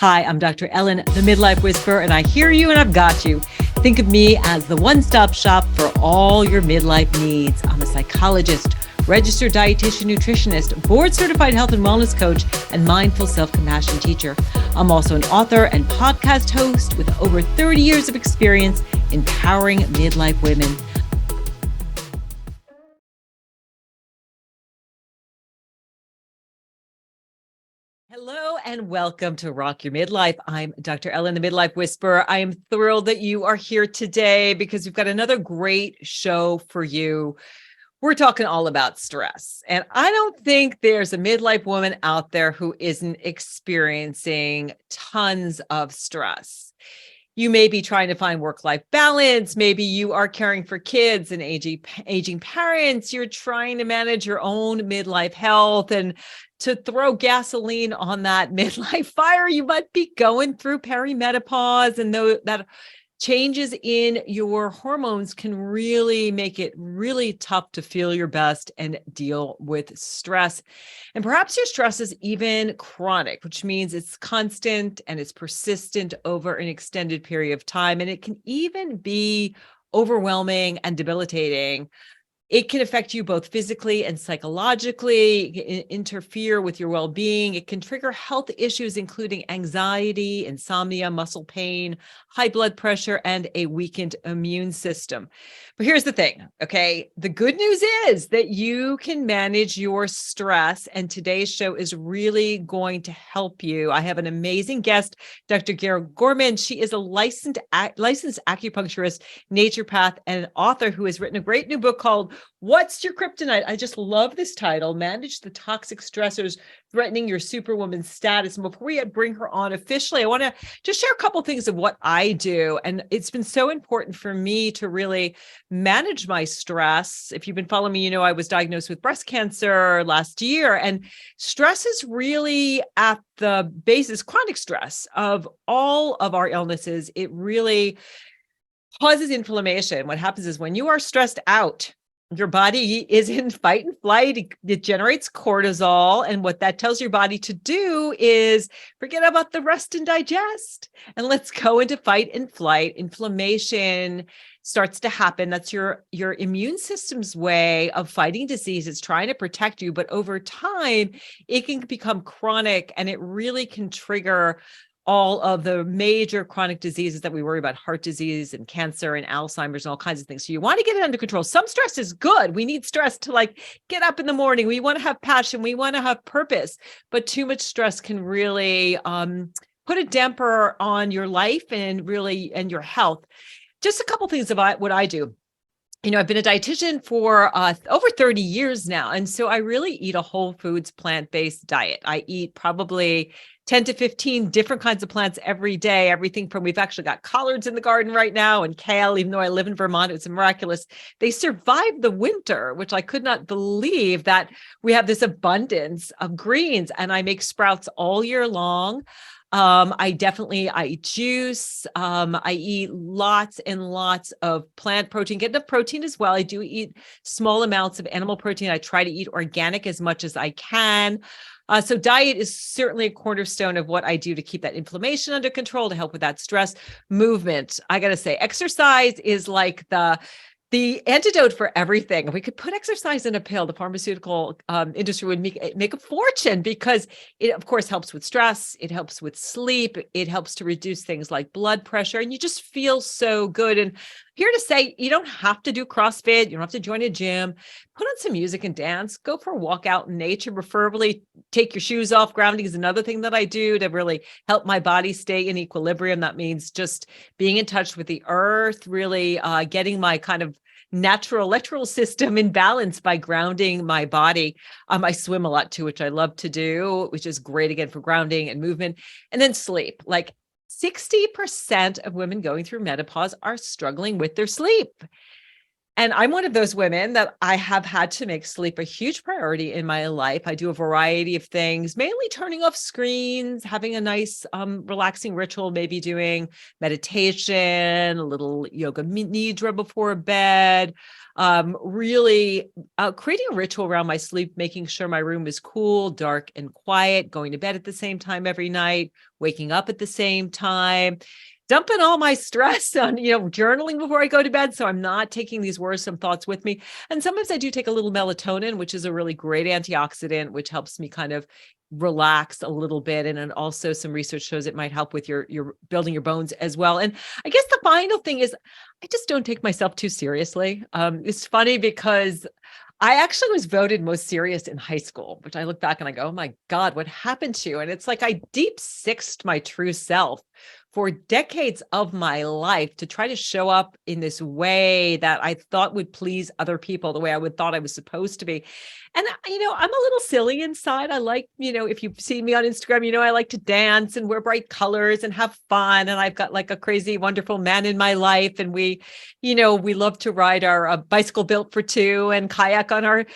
Hi, I'm Dr. Ellen, the Midlife Whisperer, and I hear you and I've got you. Think of me as the one-stop shop for all your midlife needs. I'm a psychologist, registered dietitian, nutritionist, board-certified health and wellness coach, and mindful self-compassion teacher. I'm also an author and podcast host with over 30 years of experience empowering midlife women. Hello and welcome to Rock Your Midlife. I'm Dr. Ellen, the Midlife Whisperer. I am thrilled that you are here today because we've got another great show for you. We're talking all about stress. And I don't think there's a midlife woman out there who isn't experiencing tons of stress. You may be trying to find work-life balance. Maybe you are caring for kids and aging parents. You're trying to manage your own midlife health, and to throw gasoline on that midlife fire, you might be going through perimenopause, and that changes in your hormones can really make it really tough to feel your best and deal with stress. And perhaps your stress is even chronic, which means it's constant and it's persistent over an extended period of time. And it can even be overwhelming and debilitating. It can affect you both physically and psychologically, interfere with your well-being. It can trigger health issues, including anxiety, insomnia, muscle pain, high blood pressure, and a weakened immune system. But here's the thing, okay? The good news is that you can manage your stress, and today's show is really going to help you. I have an amazing guest, Dr. Gail Gorman. She is a licensed acupuncturist, naturopath, and an author who has written a great new book called What's Your Kryptonite? I just love this title. Manage the toxic stressors threatening your superwoman status. And before we bring her on officially, I want to just share a couple of things of what I do. And it's been so important for me to really manage my stress. If you've been following me, you know I was diagnosed with breast cancer last year. And stress is really at the basis, chronic stress of all of our illnesses. It really causes inflammation. What happens is when you are stressed out, your body is in fight and flight. It generates cortisol. And what that tells your body to do is forget about the rest and digest. And let's go into fight and flight. Inflammation starts to happen. That's your immune system's way of fighting disease. It's trying to protect you. But over time, it can become chronic, and it really can trigger all of the major chronic diseases that we worry about, heart disease and cancer and Alzheimer's and all kinds of things. So you want to get it under control. Some stress is good. We need stress to get up in the morning. We want to have passion. We want to have purpose, but too much stress can really put a damper on your life and your health. Just a couple things about what I do. I've been a dietitian for over 30 years now. And so I really eat a whole foods, plant-based diet. I eat probably 10 to 15 different kinds of plants every day. Everything from, we've actually got collards in the garden right now, and kale, even though I live in Vermont, it's miraculous. They survived the winter, which I could not believe that we have this abundance of greens, and I make sprouts all year long. I eat juice. I eat lots and lots of plant protein, get enough protein as well. I do eat small amounts of animal protein. I try to eat organic as much as I can. So diet is certainly a cornerstone of what I do to keep that inflammation under control, to help with that stress. Movement. I got to say, exercise is like the antidote for everything. If we could put exercise in a pill, the pharmaceutical industry would make a fortune, because it, of course, helps with stress. It helps with sleep. It helps to reduce things like blood pressure, and you just feel so good. And here to say, you don't have to do CrossFit. You don't have to join a gym. Put on some music and dance. Go for a walk out in nature. Preferably take your shoes off. Grounding is another thing that I do to really help my body stay in equilibrium. That means just being in touch with the earth, really getting my kind of natural electrical system in balance by grounding my body. I swim a lot too, which I love to do, which is great again for grounding and movement. And then sleep. 60% of women going through menopause are struggling with their sleep. And I'm one of those women that I have had to make sleep a huge priority in my life. I do a variety of things, mainly turning off screens, having a nice, relaxing ritual, maybe doing meditation, a little yoga nidra before bed, really creating a ritual around my sleep, making sure my room is cool, dark, and quiet, going to bed at the same time every night, waking up at the same time, dumping all my stress on, journaling before I go to bed. So I'm not taking these worrisome thoughts with me. And sometimes I do take a little melatonin, which is a really great antioxidant, which helps me kind of relax a little bit. And then also some research shows it might help with your building your bones as well. And I guess the final thing is I just don't take myself too seriously. It's funny because I actually was voted most serious in high school, which I look back and I go, oh my God, what happened to you? And it's like I deep sixed my true self for decades of my life to try to show up in this way that I thought would please other people the way I would thought I was supposed to be. And, I'm a little silly inside. I like, if you've seen me on Instagram, I like to dance and wear bright colors and have fun. And I've got like a crazy, wonderful man in my life. And we love to ride our bicycle built for two and kayak on our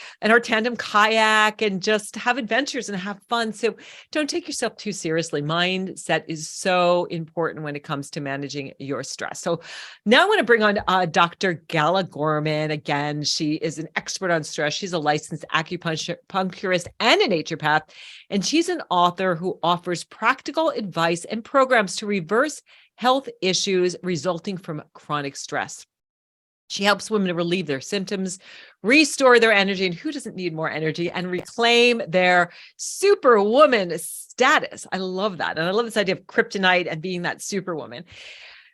tandem kayak and just have adventures and have fun. So don't take yourself too seriously. Mindset is so important when it comes to managing your stress. So now I want to bring on Dr. Gala Gorman. Again, she is an expert on stress. She's a licensed acupuncturist and a naturopath, and she's an author who offers practical advice and programs to reverse health issues resulting from chronic stress. She helps women to relieve their symptoms, restore their energy, and who doesn't need more energy, and reclaim their superwoman status. I love that. And I love this idea of kryptonite and being that superwoman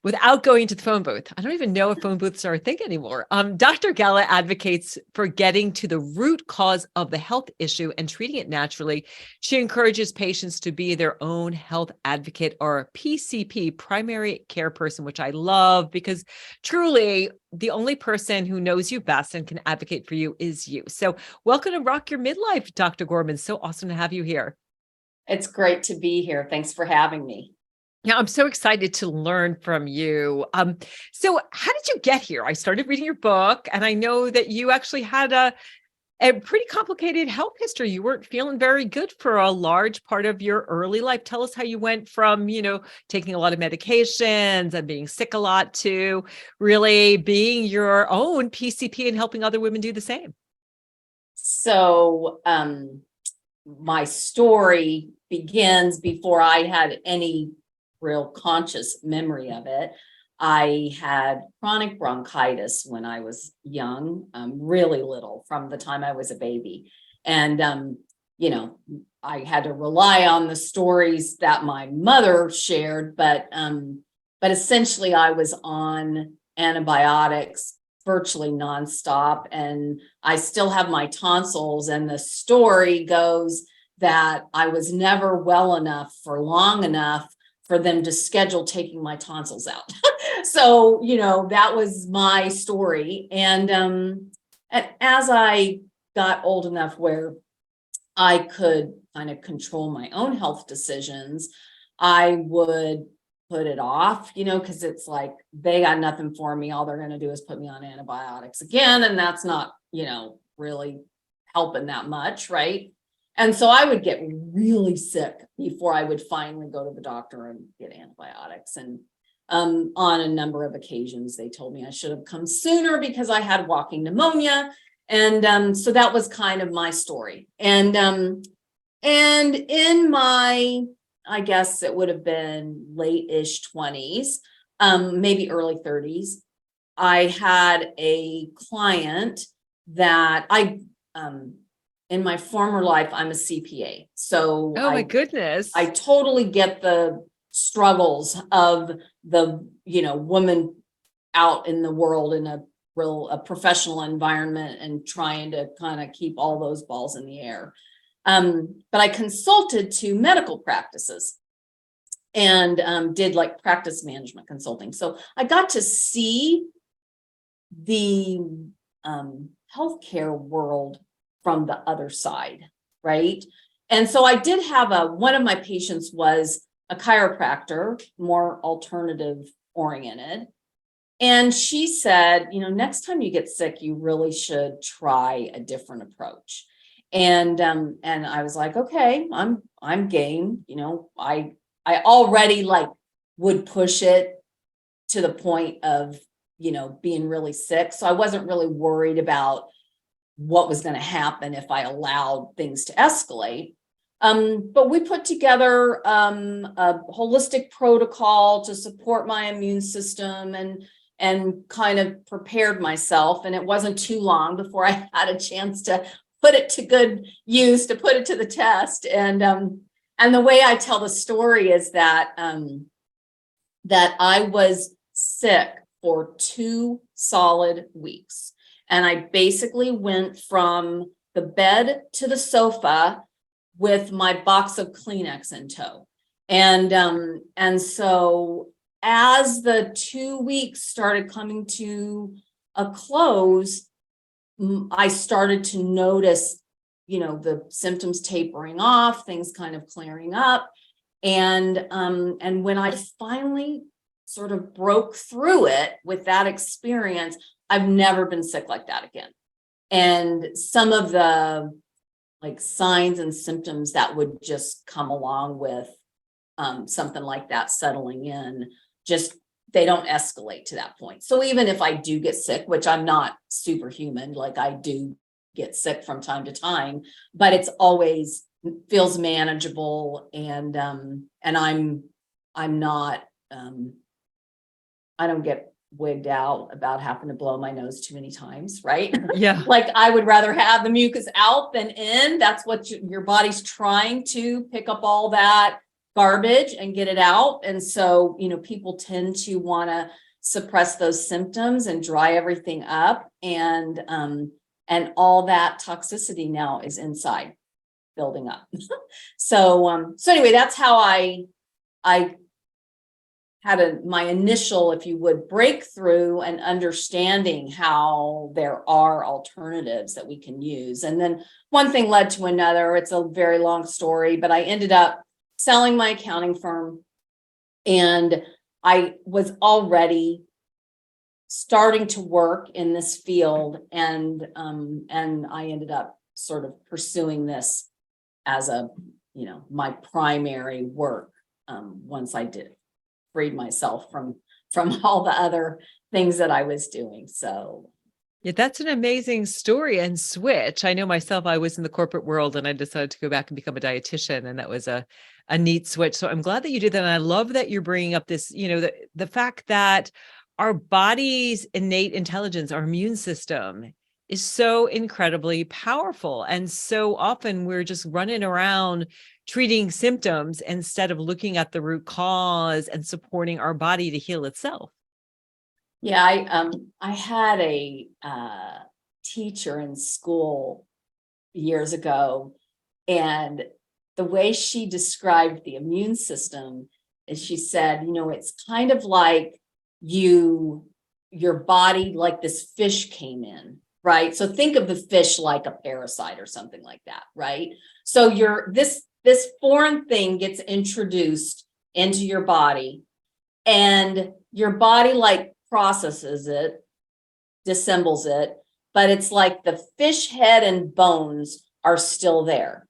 without going to the phone booth. I don't even know if phone booths are a thing anymore. Dr. Gala advocates for getting to the root cause of the health issue and treating it naturally. She encourages patients to be their own health advocate, or PCP, primary care person, which I love because truly the only person who knows you best and can advocate for you is you. So welcome to Rock Your Midlife, Dr. Gorman. So awesome to have you here. It's great to be here. Thanks for having me. Yeah, I'm so excited to learn from you. So how did you get here? I started reading your book, and I know that you actually had a pretty complicated health history. You weren't feeling very good for a large part of your early life. Tell us how you went from, taking a lot of medications and being sick a lot to really being your own PCP and helping other women do the same. So, my story begins before I had any real conscious memory of it. I had chronic bronchitis when I was young, really little, from the time I was a baby. And, I had to rely on the stories that my mother shared, but essentially I was on antibiotics virtually nonstop. And I still have my tonsils. And the story goes that I was never well enough for long enough for them to schedule taking my tonsils out. So, that was my story. And as I got old enough where I could kind of control my own health decisions, I would put it off, because it's like, they got nothing for me. All they're going to do is put me on antibiotics again. And that's not, really helping that much. Right. And so I would get really sick before I would finally go to the doctor and get antibiotics. And on a number of occasions, they told me I should have come sooner because I had walking pneumonia. And so that was kind of my story. And in my, I guess it would have been late-ish 20s, maybe early 30s, I had a client that in my former life, I'm a CPA. So Oh my goodness. I totally get the struggles of the, woman out in the world in a professional environment and trying to kind of keep all those balls in the air. But I consulted to medical practices and did like practice management consulting. So I got to see the healthcare world from the other side, right? And so I did have one of my patients was a chiropractor, more alternative oriented. And she said, next time you get sick, you really should try a different approach. And I was like, okay, I'm game. I already like would push it to the point of, being really sick. So I wasn't really worried about what was going to happen if I allowed things to escalate. But we put together a holistic protocol to support my immune system and kind of prepared myself. And it wasn't too long before I had a chance to put it to good use, to put it to the test. And the way I tell the story is that that I was sick for 2 solid weeks. And I basically went from the bed to the sofa with my box of Kleenex in tow. And so as the 2 weeks started coming to a close, I started to notice, the symptoms tapering off, things kind of clearing up. And when I finally sort of broke through it with that experience, I've never been sick like that again. And some of the like signs and symptoms that would just come along with something like that settling in, just they don't escalate to that point. So even if I do get sick, which I'm not superhuman, like I do get sick from time to time, but it's always feels manageable, and I'm not I don't get wigged out about having to blow my nose too many times, right? Yeah. Like I would rather have the mucus out than in. That's what your body's trying to pick up all that garbage and get it out. And so, people tend to want to suppress those symptoms and dry everything up. And all that toxicity now is inside building up. So anyway, that's how I had my initial, if you would, breakthrough and understanding how there are alternatives that we can use. And then one thing led to another. It's a very long story, but I ended up selling my accounting firm, and I was already starting to work in this field, and I ended up sort of pursuing this as my primary work once I freed myself from all the other things that I was doing. So Yeah, that's an amazing story and switch. I know myself, I was in the corporate world and I decided to go back and become a dietitian, and that was a neat switch. So I'm glad that you did that. And I love that you're bringing up this, the fact that our body's innate intelligence, our immune system is so incredibly powerful. And so often we're just running around treating symptoms instead of looking at the root cause and supporting our body to heal itself. yeah, I had a teacher in school years ago, and the way she described the immune system is she said, it's kind of like your body, like this fish came in, right? So think of the fish like a parasite or something like that, right? So this foreign thing gets introduced into your body, and your body like processes it, dissembles it, but it's like the fish head and bones are still there.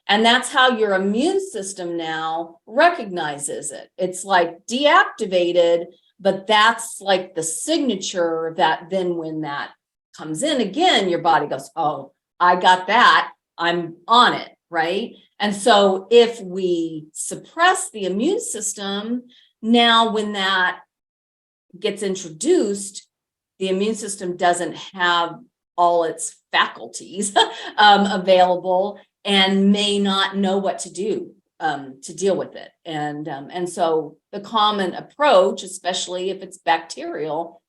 And that's how your immune system now recognizes it. It's like deactivated, but that's like the signature that then when that comes in again, your body goes, oh, I got that, I'm on it, right? And so if we suppress the immune system, now when that gets introduced, the immune system doesn't have all its faculties available and may not know what to do to deal with it. And so the common approach, especially if it's bacterial,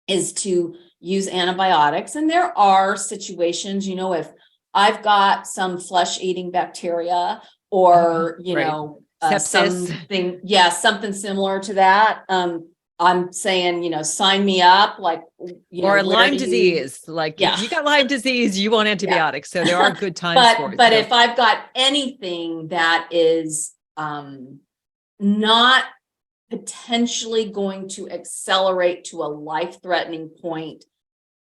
is to use antibiotics. And there are situations, if I've got some flesh-eating bacteria or, Sepsis. something similar to that. I'm saying, sign me up, like, Or Lyme disease. Like Yeah. if you got Lyme disease, you want antibiotics. So there are good times for it. But So if I've got anything that is not potentially going to accelerate to a life-threatening point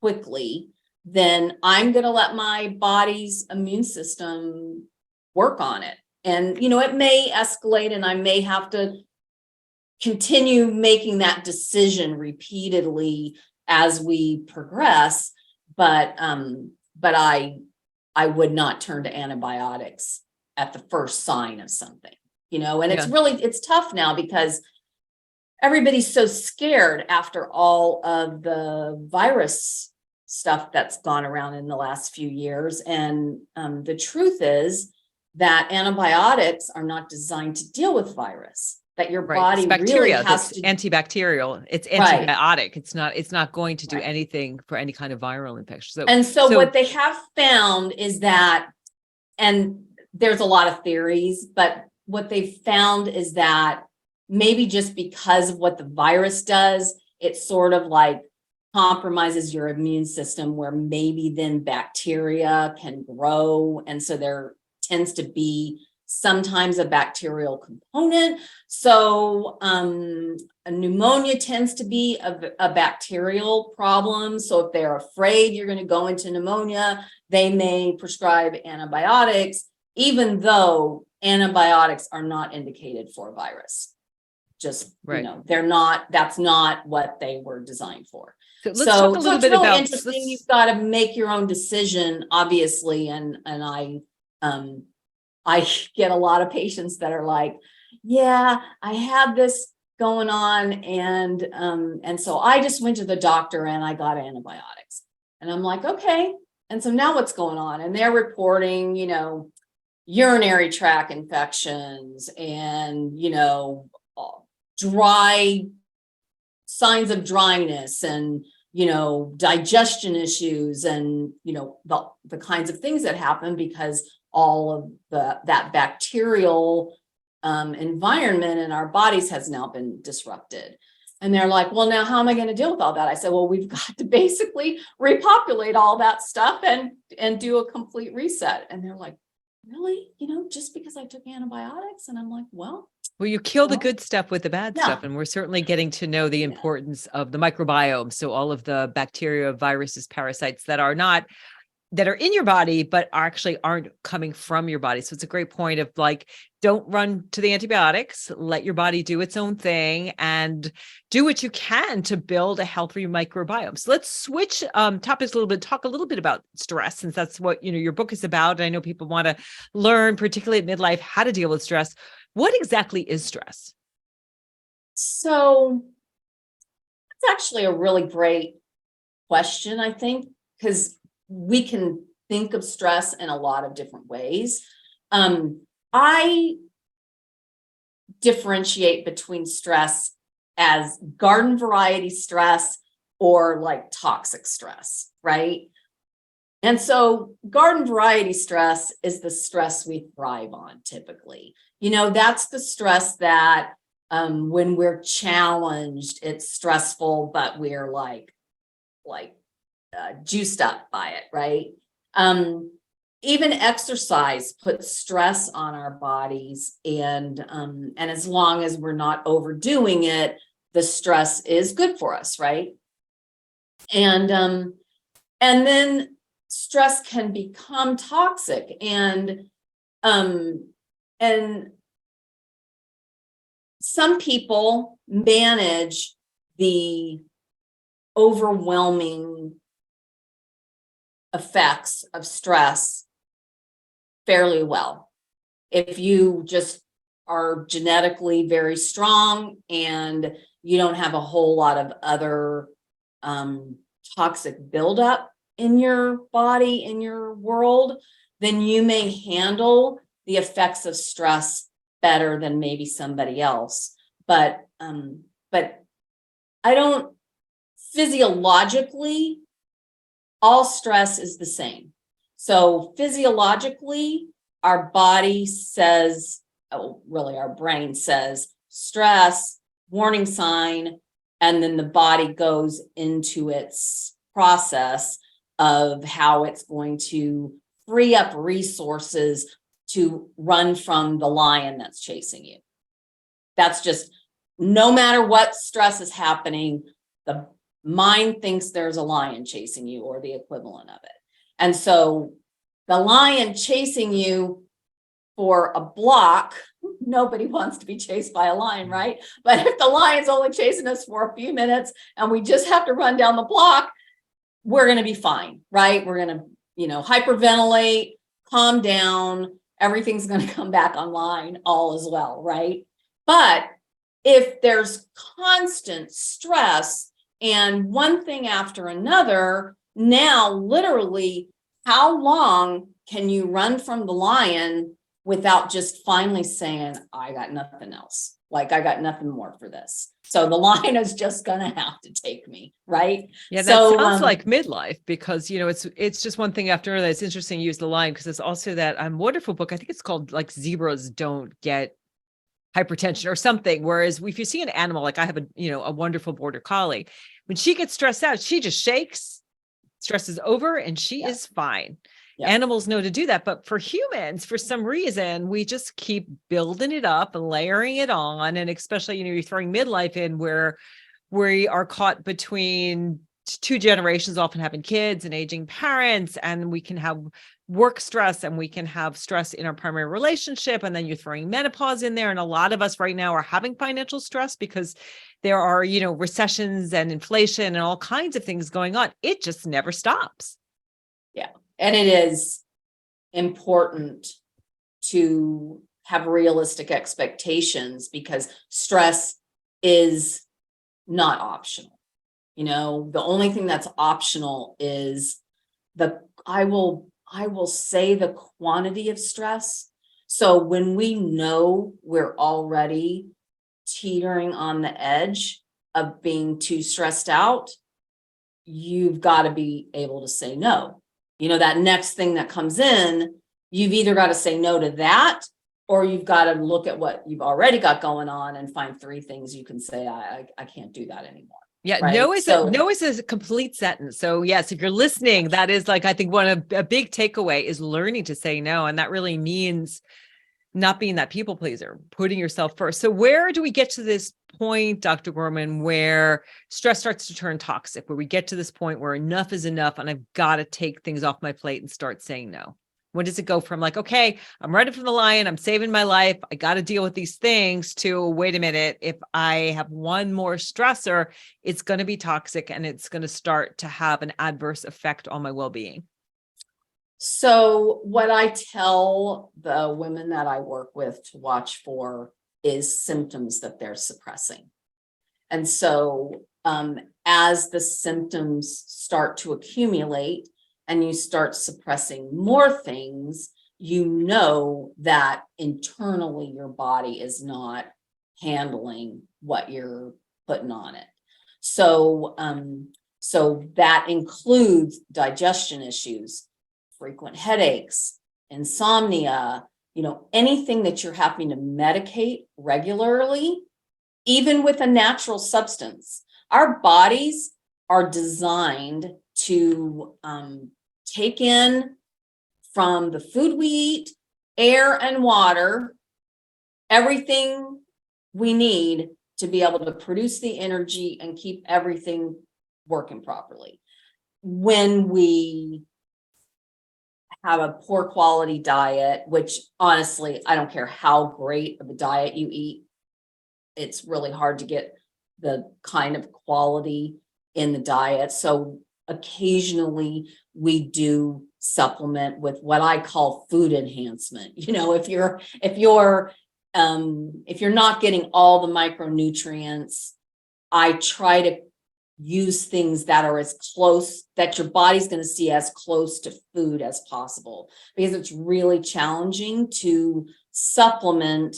quickly, then I'm going to let my body's immune system work on it. And, it may escalate and I may have to continue making that decision repeatedly as we progress. But I would not turn to antibiotics at the first sign of something, and it's tough now because everybody's so scared after all of the virus stuff that's gone around in the last few years. And the truth is that antibiotics are not designed to deal with virus, that your body it's bacteria, really has to. Antibacterial. It's antibiotic. It's not going to do anything for any kind of viral infection. So what they have found is that, and there's a lot of theories, but what they found is that maybe just because of what the virus does, it sort of like compromises your immune system, where maybe then bacteria can grow. And so there tends to be sometimes a bacterial component. So a pneumonia tends to be a bacterial problem. So if they're afraid you're going to go into pneumonia, they may prescribe antibiotics, even though antibiotics are not indicated for a virus. Just, that's not what they were designed for. So let's talk a little bit really about interesting. You've got to make your own decision, obviously. And I get a lot of patients that are like, yeah, I had this going on. And so I just went to the doctor and I got antibiotics. And I'm like, okay. And so now what's going on? And they're reporting, urinary tract infections and, dry signs of dryness and, digestion issues and, the kinds of things that happen because all of that bacterial environment in our bodies has now been disrupted. And they're like, well, now how am I going to deal with all that? I said, well, we've got to basically repopulate all that stuff and do a complete reset. And they're like, really? Just because I took antibiotics? And I'm like, well, you kill the good stuff with the bad stuff. And we're certainly getting to know the importance of the microbiome. So all of the bacteria, viruses, parasites that are in your body, but actually aren't coming from your body. So it's a great point of like, don't run to the antibiotics, let your body do its own thing and do what you can to build a healthy microbiome. So let's switch topics a little bit, talk a little bit about stress, since that's what, your book is about. I know people want to learn, particularly at midlife, how to deal with stress. What exactly is stress? So that's actually a really great question, I think, because we can think of stress in a lot of different ways. I differentiate between stress as garden variety stress or like toxic stress, right? And so garden variety stress is the stress we thrive on typically. That's the stress that when we're challenged, it's stressful, but we're like juiced up by it, right? Even exercise puts stress on our bodies, and as long as we're not overdoing it, the stress is good for us, right? And then stress can become toxic, and some people manage the overwhelming effects of stress fairly well. If you just are genetically very strong and you don't have a whole lot of other toxic buildup in your body, in your world, then you may handle the effects of stress better than maybe somebody else. But I don't, physiologically, all stress is the same. So physiologically, our body says, our brain says stress, warning sign, and then the body goes into its process of how it's going to free up resources to run from the lion that's chasing you. That's just no matter what stress is happening, the mind thinks there's a lion chasing you or the equivalent of it. And so the lion chasing you for a block, nobody wants to be chased by a lion, right? But if the lion's only chasing us for a few minutes and we just have to run down the block, we're going to be fine, right? We're going to, hyperventilate, calm down, everything's going to come back online all as well, right? But if there's constant stress and one thing after another, now literally, how long can you run from the lion without just finally saying, I got nothing else? Like, I got nothing more for this. So the lion is just going to have to take me, right? Yeah, that So, sounds like midlife, because it's just one thing after another. It's interesting you use the lion, because there's also that wonderful book. I think it's called like Zebras Don't Get Hypertension or something. Whereas if you see an animal, like I have a wonderful border collie, when she gets stressed out, she just shakes, stress is over, and she is fine. Yeah. Animals know to do that. But for humans, for some reason, we just keep building it up and layering it on. And especially, you're throwing midlife in, where we are caught between two generations, often having kids and aging parents, and we can have work stress and we can have stress in our primary relationship. And then you're throwing menopause in there. And a lot of us right now are having financial stress because there are, recessions and inflation and all kinds of things going on. It just never stops. Yeah. And it is important to have realistic expectations, because stress is not optional. The only thing that's optional is I will say the quantity of stress. So when we know we're already teetering on the edge of being too stressed out, you've got to be able to say no. That next thing that comes in, you've either got to say no to that, or you've got to look at what you've already got going on and find 3 things you can say, I can't do that anymore. Yeah, right? no is a complete sentence. So yes, if you're listening, that is like, I think a big takeaway is learning to say no. And that really means not being that people pleaser, putting yourself first. So where do we get to this point, Dr. Gorman, where stress starts to turn toxic, where we get to this point where enough is enough and I've got to take things off my plate and start saying no? When does it go from like, okay, I'm running from the lion, I'm saving my life, I got to deal with these things, to wait a minute, if I have one more stressor, it's going to be toxic and it's going to start to have an adverse effect on my well-being? So what I tell the women that I work with to watch for is symptoms that they're suppressing. And so as the symptoms start to accumulate and you start suppressing more things, that internally your body is not handling what you're putting on it. So that includes digestion issues, frequent headaches, insomnia, anything that you're having to medicate regularly, even with a natural substance. Our bodies are designed to take in from the food we eat, air and water, everything we need to be able to produce the energy and keep everything working properly. When we have a poor quality diet, which honestly, I don't care how great of a diet you eat, it's really hard to get the kind of quality in the diet. So occasionally we do supplement with what I call food enhancement. If you're not getting all the micronutrients, I try to use things that are as close, that your body's going to see as close to food as possible, because it's really challenging to supplement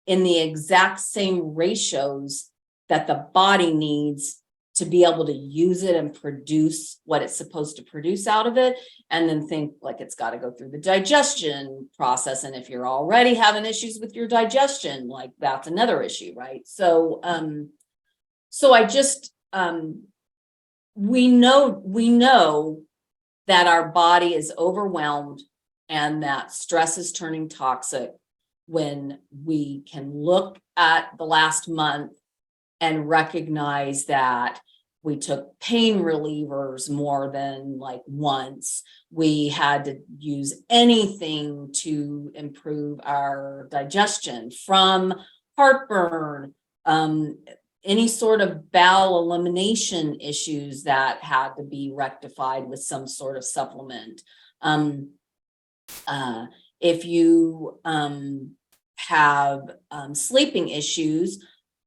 in the exact same ratios that the body needs to be able to use it and produce what it's supposed to produce out of it, and then think like it's got to go through the digestion process. And if you're already having issues with your digestion, like that's another issue, right? So I just we know that our body is overwhelmed and that stress is turning toxic when we can look at the last month and recognize that we took pain relievers more than like once. We had to use anything to improve our digestion, from heartburn, any sort of bowel elimination issues that had to be rectified with some sort of supplement. If you have sleeping issues,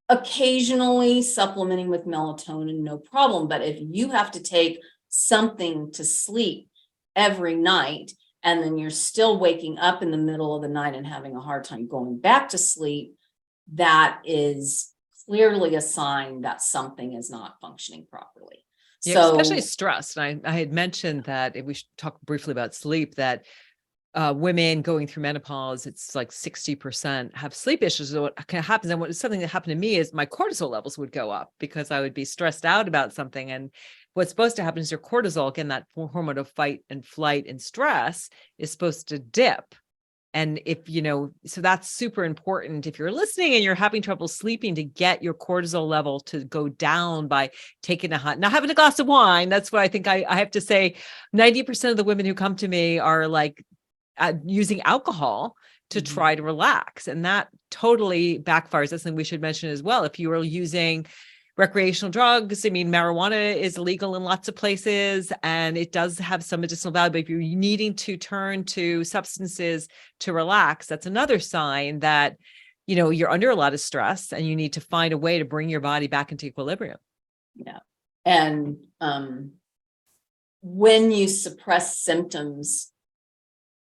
occasionally supplementing with melatonin, no problem. But if you have to take something to sleep every night, and then you're still waking up in the middle of the night and having a hard time going back to sleep, that is clearly a sign that something is not functioning properly. Yeah, So, especially stress. And I had mentioned that if we should talk briefly about sleep, that women going through menopause, it's like 60% have sleep issues. So what kind of happens, and something that happened to me is my cortisol levels would go up because I would be stressed out about something. And what's supposed to happen is your cortisol, again, that hormone of fight and flight and stress, is supposed to dip. And if, so that's super important. If you're listening and you're having trouble sleeping, to get your cortisol level to go down by taking not having a glass of wine. That's what I think I have to say. 90% of the women who come to me are like using alcohol to try to relax. And that totally backfires. That's something we should mention as well. If you are using recreational drugs, I mean, marijuana is illegal in lots of places and it does have some medicinal value, but if you're needing to turn to substances to relax, that's another sign that, you're under a lot of stress and you need to find a way to bring your body back into equilibrium. Yeah. And when you suppress symptoms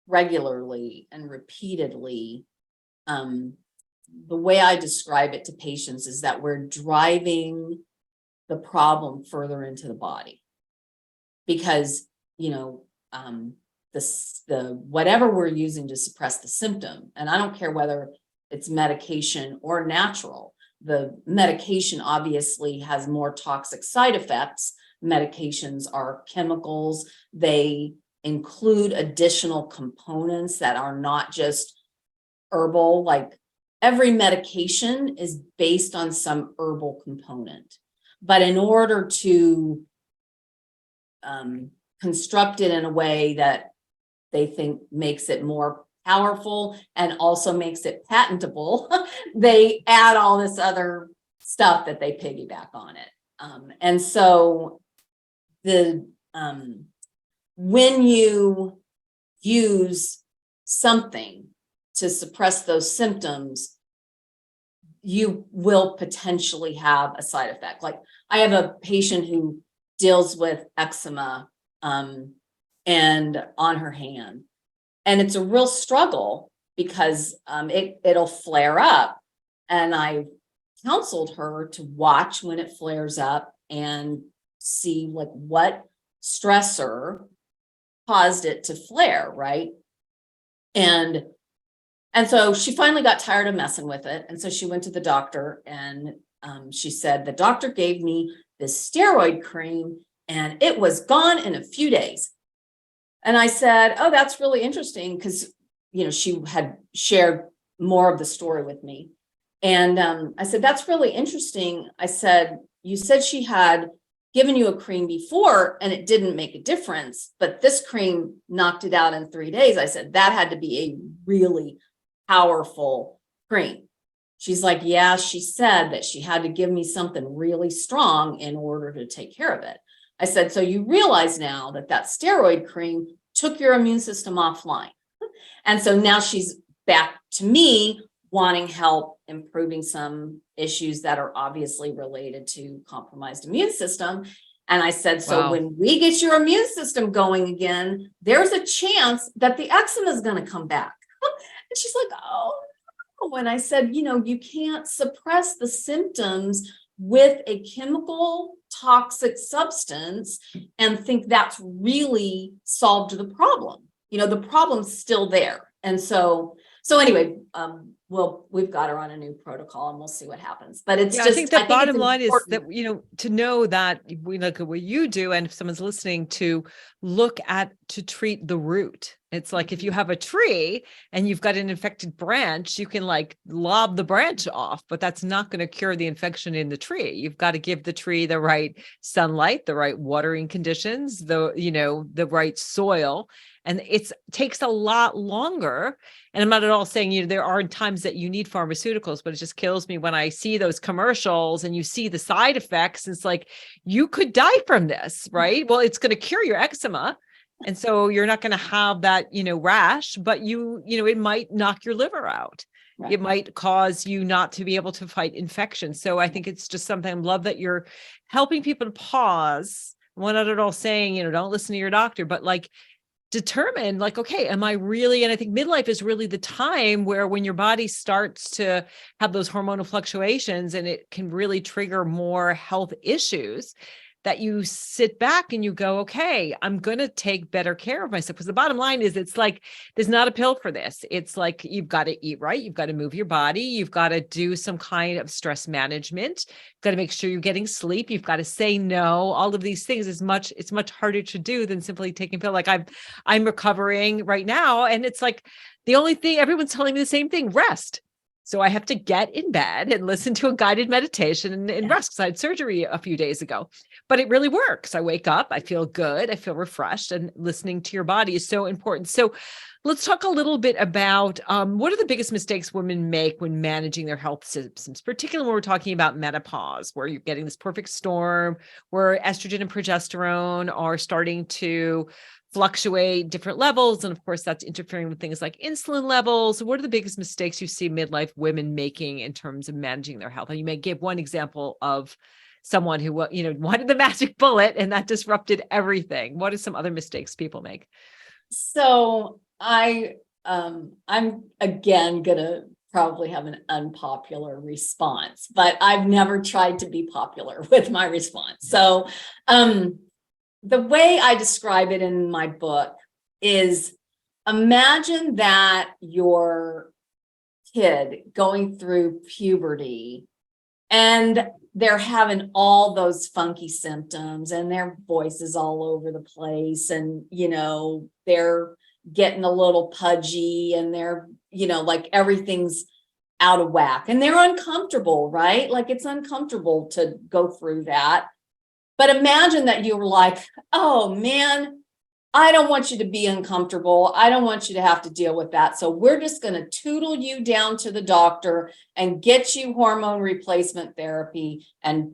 regularly and repeatedly, the way I describe it to patients is that we're driving the problem further into the body, because the whatever we're using to suppress the symptom, and I don't care whether it's medication or natural, the medication obviously has more toxic side effects. Medications are chemicals. They include additional components that are not just herbal. Like, every medication is based on some herbal component, but in order to construct it in a way that they think makes it more powerful and also makes it patentable, they add all this other stuff that they piggyback on it. And so when you use something to suppress those symptoms, you will potentially have a side effect. Like, I have a patient who deals with eczema and on her hand, and it's a real struggle because it'll flare up, and I counseled her to watch when it flares up and see like what stressor caused it to flare, right? And so she finally got tired of messing with it. And so she went to the doctor, and she said, the doctor gave me this steroid cream and it was gone in a few days. And I said, oh, that's really interesting, because, she had shared more of the story with me. And I said, that's really interesting. I said, you said she had given you a cream before and it didn't make a difference, but this cream knocked it out in 3 days. I said, that had to be a really powerful cream. She's like, yeah, she said that she had to give me something really strong in order to take care of it. I said, so you realize now that steroid cream took your immune system offline. And so now she's back to me wanting help improving some issues that are obviously related to compromised immune system. And I said, so when we get your immune system going again, there's a chance that the eczema is going to come back. And she's like, oh, no. And I said, you can't suppress the symptoms with a chemical toxic substance and think that's really solved the problem. The problem's still there. And so anyway, we've got her on a new protocol and we'll see what happens. But it's I think the bottom line is that, to know that we look at what you do, and if someone's listening, to look at, to treat the root It's like if you have a tree and you've got an infected branch, you can like lob the branch off, but that's not going to cure the infection in the tree. You've got to give the tree the right sunlight, the right watering conditions, the right soil. And it takes a lot longer. And I'm not at all saying, there are times that you need pharmaceuticals, but it just kills me when I see those commercials and you see the side effects. It's like, you could die from this, right? Well, it's going to cure your eczema. And so you're not going to have that, rash, but it might knock your liver out. Right. It might cause you not to be able to fight infection. So I think it's just something I love that you're helping people to pause. I'm not at all saying, don't listen to your doctor, but like determine like, okay, am I really, and I think midlife is really the time where when your body starts to have those hormonal fluctuations and it can really trigger more health issues, that you sit back and you go, okay, I'm going to take better care of myself. Because the bottom line is it's like, there's not a pill for this. It's like, you've got to eat right. You've got to move your body. You've got to do some kind of stress management. You've got to make sure you're getting sleep. You've got to say no. All of these things it's much harder to do than simply taking a pill. Like I'm recovering right now. And it's like, the only thing everyone's telling me the same thing, rest. So I have to get in bed and listen to a guided meditation and rest because I had surgery a few days ago, but it really works. I wake up, I feel good, I feel refreshed, and listening to your body is so important. So let's talk a little bit about what are the biggest mistakes women make when managing their health symptoms, particularly when we're talking about menopause, where you're getting this perfect storm, where estrogen and progesterone are starting to fluctuate different levels. And of course, that's interfering with things like insulin levels. What are the biggest mistakes you see midlife women making in terms of managing their health? And you may give one example of someone who, wanted the magic bullet and that disrupted everything. What are some other mistakes people make? So I'm again gonna probably have an unpopular response, but I've never tried to be popular with my response. So the way I describe it in my book is, imagine that your kid going through puberty and they're having all those funky symptoms and their voice is all over the place and, they're getting a little pudgy and they're, like everything's out of whack and they're uncomfortable, right? Like it's uncomfortable to go through that. But imagine that you were like, oh man, I don't want you to be uncomfortable. I don't want you to have to deal with that. So we're just going to tootle you down to the doctor and get you hormone replacement therapy and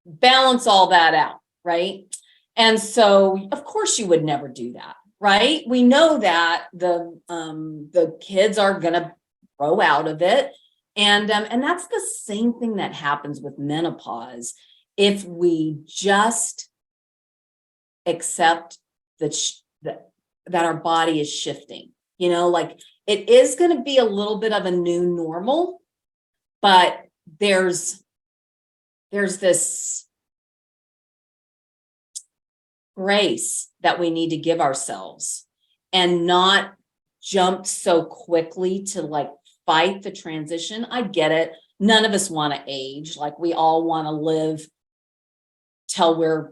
balance all that out, right? And so of course you would never do that, right? We know that the kids are going to grow out of it. And that's the same thing that happens with menopause. If we just accept that our body is shifting, like it is going to be a little bit of a new normal, but there's this grace that we need to give ourselves and not jump so quickly to like fight the transition. I get it. None of us want to age. Like we all want to live till we're,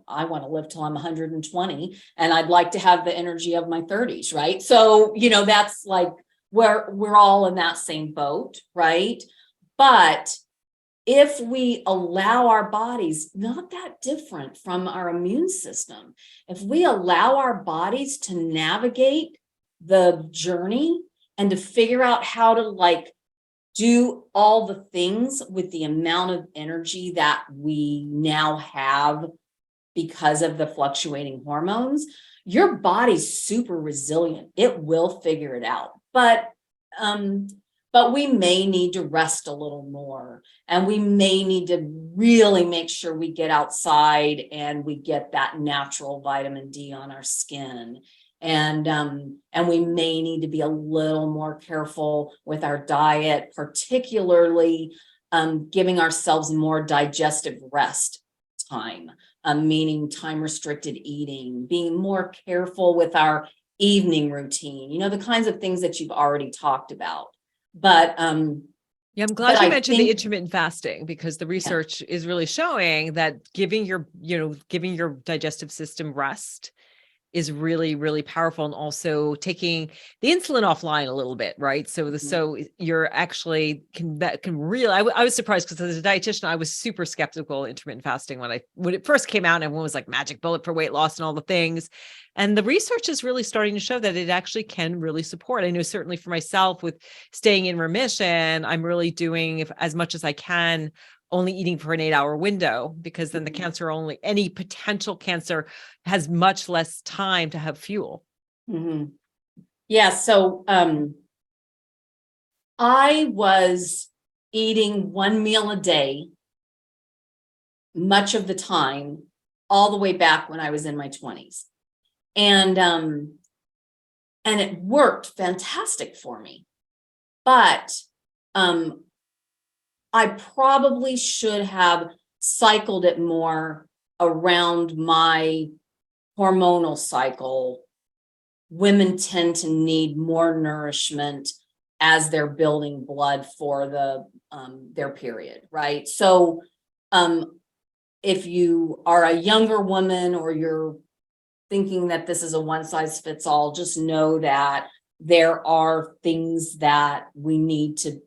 I want to live till I'm 120 and I'd like to have the energy of my 30s, right? So, that's like where we're all in that same boat, right? But if we allow our bodies, not that different from our immune system, if we allow our bodies to navigate the journey and to figure out how to like do all the things with the amount of energy that we now have because of the fluctuating hormones, your body's super resilient. It will figure it out. But we may need to rest a little more and we may need to really make sure we get outside and we get that natural vitamin D on our skin. And we may need to be a little more careful with our diet, particularly giving ourselves more digestive rest time, meaning time restricted eating, being more careful with our evening routine, the kinds of things that you've already talked about. But yeah, I'm glad you mentioned the intermittent fasting because the research is really showing that giving your digestive system rest is really, really powerful. And also taking the insulin offline a little bit, right? So so you're actually that can really, I was surprised because as a dietitian, I was super skeptical of intermittent fasting when it first came out and everyone was like magic bullet for weight loss and all the things. And the research is really starting to show that it actually can really support. I know certainly for myself with staying in remission, I'm really doing as much as I can, only eating for an 8-hour window, because then any potential cancer has much less time to have fuel. Yeah. So, I was eating one meal a day much of the time, all the way back when I was in my 20s. And it worked fantastic for me. But I probably should have cycled it more around my hormonal cycle. Women tend to need more nourishment as they're building blood for their period, right? So if you are a younger woman or you're thinking that this is a one size fits all, just know that there are things that we need to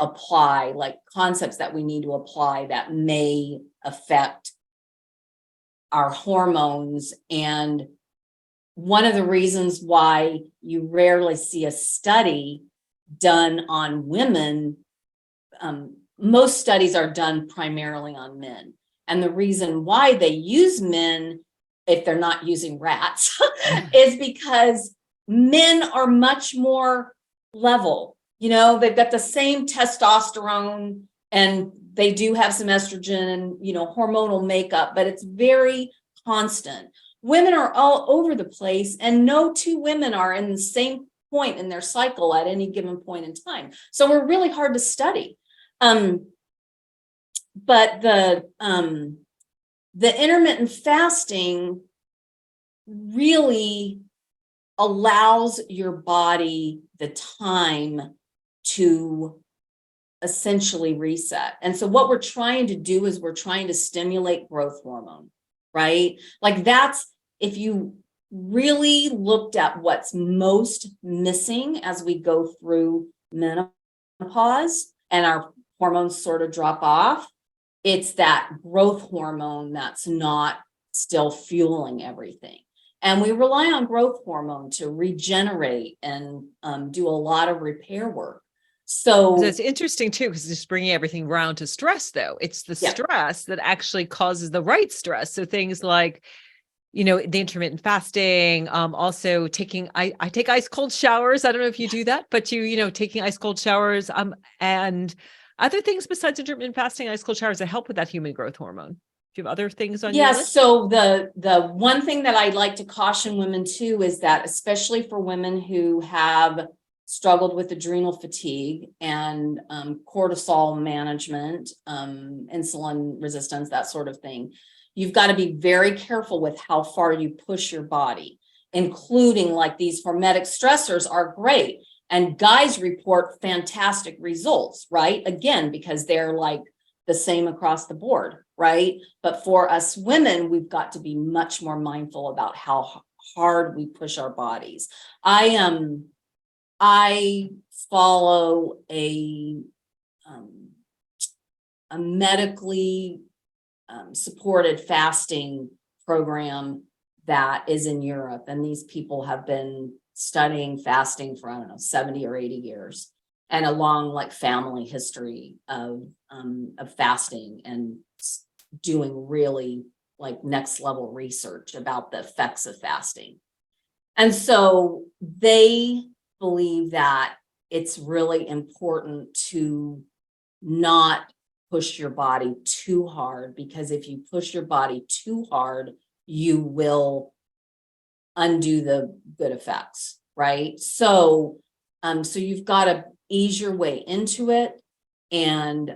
apply, like concepts that we need to apply that may affect our hormones. And one of the reasons why you rarely see a study done on women, most studies are done primarily on men. And the reason why they use men, if they're not using rats, is because men are much more level. You know, they've got the same testosterone and they do have some estrogen and, hormonal makeup, but it's very constant. Women are all over the place, and no two women are in the same point in their cycle at any given point in time. So we're really hard to study. But the intermittent fasting really allows your body the time to essentially reset. And so what we're trying to do is we're trying to stimulate growth hormone, right? Like if you really looked at what's most missing as we go through menopause and our hormones sort of drop off, it's that growth hormone that's not still fueling everything. And we rely on growth hormone to regenerate and do a lot of repair work. So it's interesting too, because just bringing everything around to stress, though, it's the stress that actually causes the right stress. So things like, the intermittent fasting, also taking, I take ice cold showers. I don't know if you do that, but taking ice cold showers, and other things besides intermittent fasting, ice cold showers that help with that human growth hormone. Do you have other things on your list? So the one thing that I'd like to caution women too is that, especially for women who have struggled with adrenal fatigue and cortisol management, insulin resistance, that sort of thing, you've got to be very careful with how far you push your body, including like these hormetic stressors are great. And guys report fantastic results, right? Again, because they're like the same across the board, right? But for us women, we've got to be much more mindful about how hard we push our bodies. I follow a medically supported fasting program that is in Europe. And these people have been studying fasting for, 70 or 80 years, and a long like family history of fasting and doing really like next level research about the effects of fasting. And so they believe that it's really important to not push your body too hard, because if you push your body too hard, you will undo the good effects, right? So you've got to ease your way into it and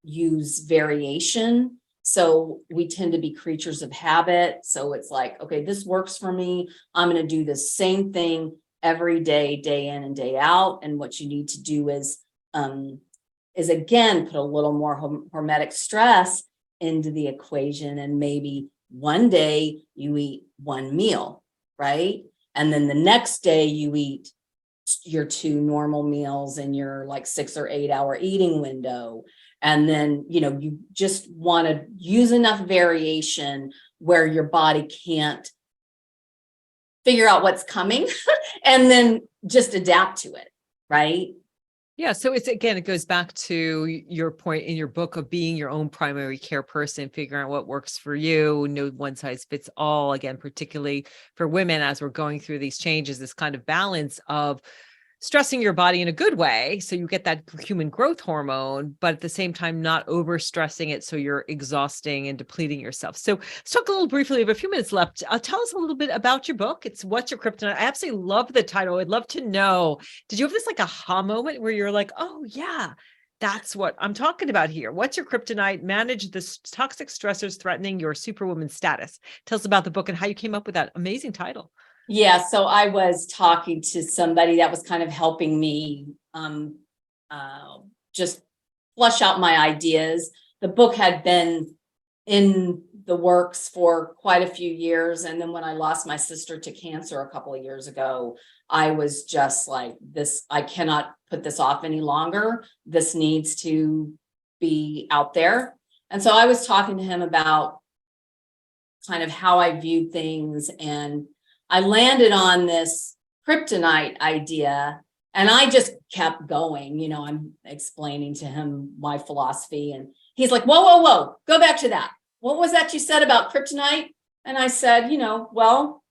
use variation. So we tend to be creatures of habit. So it's like, okay, this works for me. I'm going to do the same thing every day, day in and day out. And what you need to do is again, put a little more hormetic stress into the equation and maybe one day you eat one meal, right? And then the next day you eat your two normal meals in your like 6 or 8 hour eating window. And then, you just want to use enough variation where your body can't figure out what's coming and then just adapt to it, right? Yeah. So it goes back to your point in your book of being your own primary care person, figuring out what works for you. No one size fits all. Again, particularly for women, as we're going through these changes, this kind of balance of stressing your body in a good way. So you get that human growth hormone, but at the same time, not overstressing it. So you're exhausting and depleting yourself. So let's talk a little briefly. We have a few minutes left. Tell us a little bit about your book. It's What's Your Kryptonite? I absolutely love the title. I'd love to know, did you have this like aha moment where you're like, oh yeah, that's what I'm talking about here. What's your kryptonite? Manage the toxic stressors threatening your superwoman status. Tell us about the book and how you came up with that amazing title. Yeah, so I was talking to somebody that was kind of helping me just flush out my ideas. The book had been in the works for quite a few years. And then when I lost my sister to cancer a couple of years ago, I was just like, I cannot put this off any longer. This needs to be out there. And so I was talking to him about kind of how I viewed things, and I landed on this kryptonite idea, and I just kept going. I'm explaining to him my philosophy, and he's like, whoa, go back to that. What was that you said about kryptonite? And I said, well,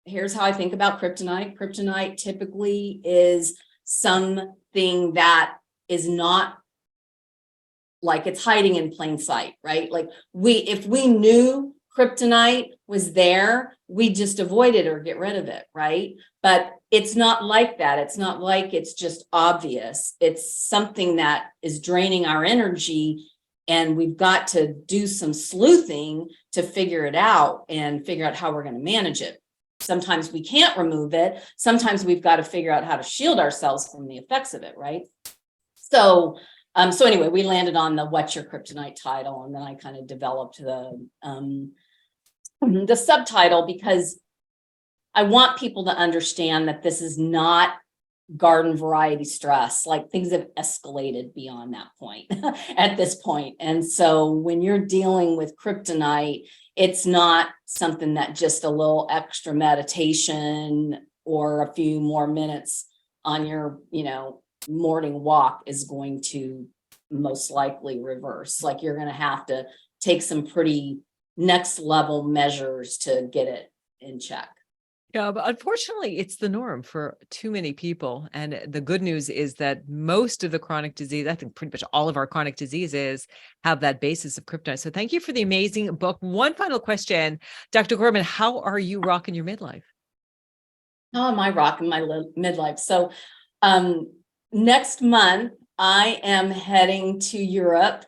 here's how I think about kryptonite. Kryptonite typically is something that is not like it's hiding in plain sight, right? Like if we knew kryptonite was there, we just avoid it or get rid of it, right? But it's not like that. It's not like it's just obvious. It's something that is draining our energy, and we've got to do some sleuthing to figure it out and figure out how we're going to manage it. Sometimes we can't remove it. Sometimes we've got to figure out how to shield ourselves from the effects of it, right? So anyway, we landed on the What's Your Kryptonite title, and then I kind of developed the subtitle because I want people to understand that this is not garden variety stress. Like, things have escalated beyond that point at this point. And so when you're dealing with kryptonite, it's not something that just a little extra meditation or a few more minutes on your, morning walk is going to most likely reverse. Like, you're going to have to take some pretty next level measures to get it in check. Yeah, but unfortunately, it's the norm for too many people. And the good news is that most of the chronic disease, I think pretty much all of our chronic diseases have that basis of kryptonite. So thank you for the amazing book. One final question, Dr. Gorman, how are you rocking your midlife? How am I rocking my midlife? So next month, I am heading to Europe,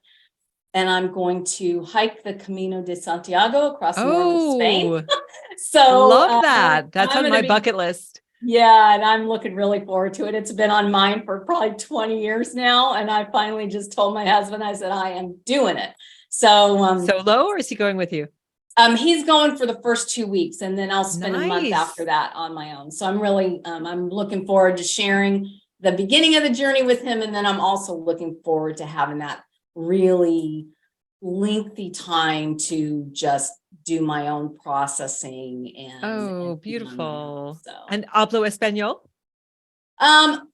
and I'm going to hike the Camino de Santiago across northern Spain. So love that. That's on my bucket list. Yeah, and I'm looking really forward to it. It's been on mine for probably 20 years now, and I finally just told my husband, I said, I am doing it. So solo, or is he going with you? He's going for the first 2 weeks, and then I'll spend a month after that on my own. So I'm really I'm looking forward to sharing the beginning of the journey with him, and then I'm also looking forward to having that really lengthy time to just do my own processing and beautiful. So. And hablo español? Un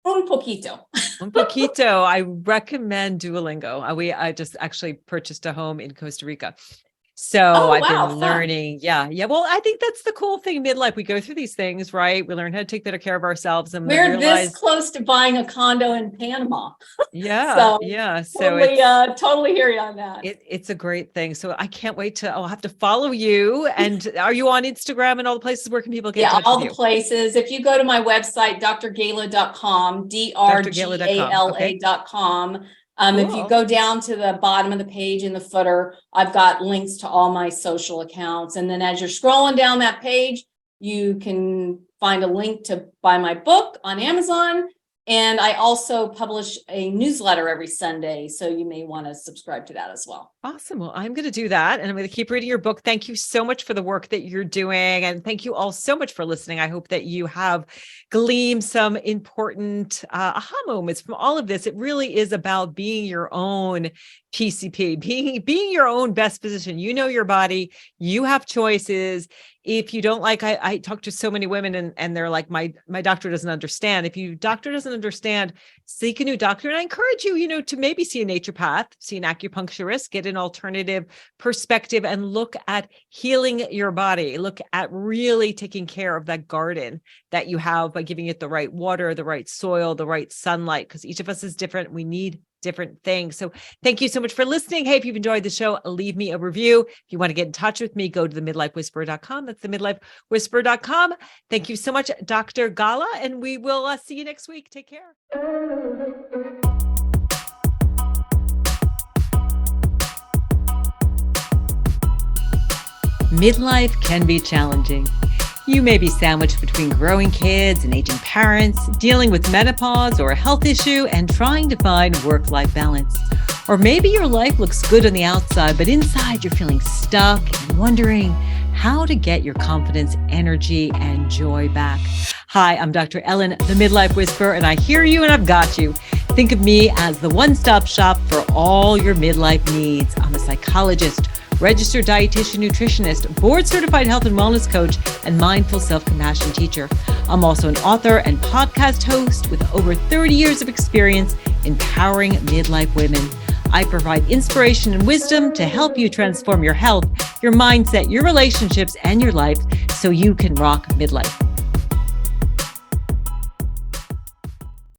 poquito. Un poquito. I recommend Duolingo. I just actually purchased a home in Costa Rica. So I've been learning. Yeah. Well, I think that's the cool thing. Midlife, we go through these things, right? We learn how to take better care of ourselves, and we're this close to buying a condo in Panama. Yeah. So totally hear you on that. It's a great thing. So I can't wait I'll have to follow you. And are you on Instagram and all the places? Where can people get in touch with you? All the places. If you go to my website, drgala.com, drgala.com. Cool. If you go down to the bottom of the page in the footer, I've got links to all my social accounts. And then as you're scrolling down that page, you can find a link to buy my book on Amazon. And I also publish a newsletter every Sunday, so you may want to subscribe to that as well. Awesome. Well, I'm going to do that and I'm going to keep reading your book. Thank you so much for the work that you're doing. And thank you all so much for listening. I hope that you have gleaned some important aha moments from all of this. It really is about being your own PCP, being your own best physician. You know your body, you have choices. If you don't like, I talk to so many women and they're like, my doctor doesn't understand. If your doctor doesn't understand, seek a new doctor. And I encourage you, to maybe see a naturopath, see an acupuncturist, get an alternative perspective and look at healing your body. Look at really taking care of that garden that you have by giving it the right water, the right soil, the right sunlight, because each of us is different. We need different things. So thank you so much for listening. Hey, if you've enjoyed the show, leave me a review. If you want to get in touch with me, go to the midlifewhisperer.com. That's the midlifewhisperer.com. Thank you so much, Dr. Gala, and we will see you next week. Take care. Midlife can be challenging. You may be sandwiched between growing kids and aging parents, dealing with menopause or a health issue, and trying to find work-life balance. Or maybe your life looks good on the outside, but inside you're feeling stuck and wondering how to get your confidence, energy, and joy back. Hi, I'm Dr. Ellen, the Midlife Whisperer, and I hear you and I've got you. Think of me as the one-stop shop for all your midlife needs. I'm a psychologist, registered dietitian, nutritionist, board-certified health and wellness coach, and mindful self-compassion teacher. I'm also an author and podcast host with over 30 years of experience empowering midlife women. I provide inspiration and wisdom to help you transform your health, your mindset, your relationships, and your life so you can rock midlife.